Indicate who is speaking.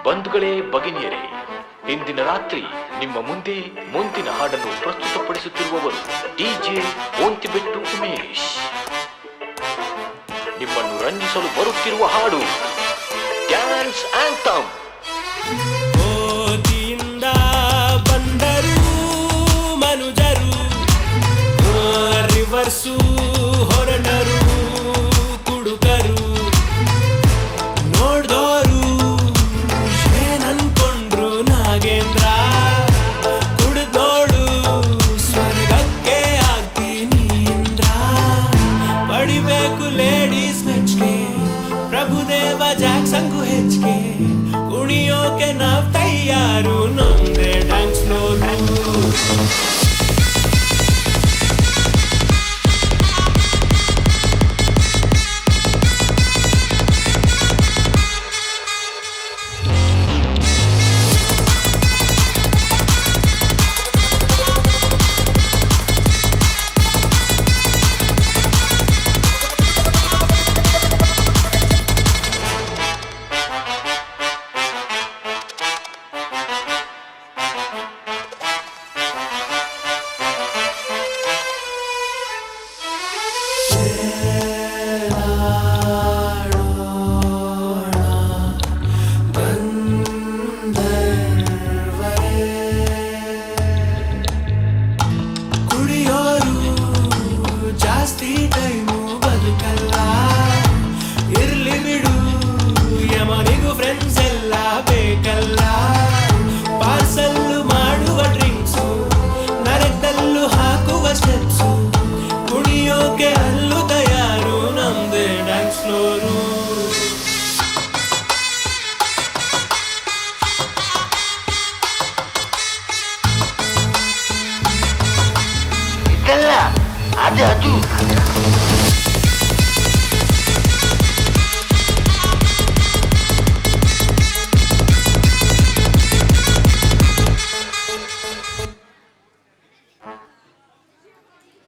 Speaker 1: ಬಂಧುಗಳೇ ಭಗಿನಿಯರೇ, ಇಂದಿನ ರಾತ್ರಿ ನಿಮ್ಮ ಮುಂದೆ ಮುಂದಿನ ಹಾಡನ್ನು ಪ್ರಸ್ತುತಪಡಿಸುತ್ತಿರುವವರು ಡಿಜೆ ಓಂತಿಬೆಟ್ಟು ಉಮೇಶ್. ನಿಮ್ಮನ್ನು ರಂಜಿಸಲು ಬರುತ್ತಿರುವ ಹಾಡು ಡ್ಯಾನ್ಸ್ ಆಂಥಮ್.
Speaker 2: ಓದಿಯಿಂದ ಬಂದರು ಮನುಜರು, ರಿವರ್ಸು ಹೊರಟರು ಕುಡುಕರು. ನೋಡ್ದೋರು ಏನನ್ಕೊಂಡ್ರು ನಾಗೇಂದ್ರ, ಕುಡಿದೋಳು ಸ್ವರ್ಗಕ್ಕೆ ಆಗ್ತೀನಿ ಇಂದ್ರ. ಪಡಿಬೇಕು ಲೇಡೀಸ್ ಮೆಚ್ಗೆ, ಪ್ರಭುದೇವ ಜಾಕ್ಸನ್ಗೂ ಹೆಚ್ಚಿಗೆ. ಕುಣಿಯೋಕೆ ನಾವ್ ತಯಾರು, ನಮ್ದೇ ಡ್ಯಾನ್ಸ್ ಫ್ಲೋರು. ಜಾಸ್ತಿ ಟೈಮು ಬದುಕಲ್ಲ, ಇರ್ಲಿ ಬಿಡು ಯಮನಿಗೂ ಫ್ರೆಂಡ್ಸ್ ಎಲ್ಲ ಬೇಕಲ್ಲ. ಪಾರ್ಸಲ್ಲು ಮಾಡುವ ಡ್ರಿಂಕ್ಸು, ನರಕದಲ್ಲೂ ಹಾಕುವ ಸ್ಟೆಪ್ಸು. ಕುಣಿಯೋಕೆ ಅಲ್ಲೂ ತಯಾರು, ನಮ್ದೇ ಡ್ಯಾನ್ಸ್ ಫ್ಲೋರು.
Speaker 3: ಇದಲ್ಲ ಅದು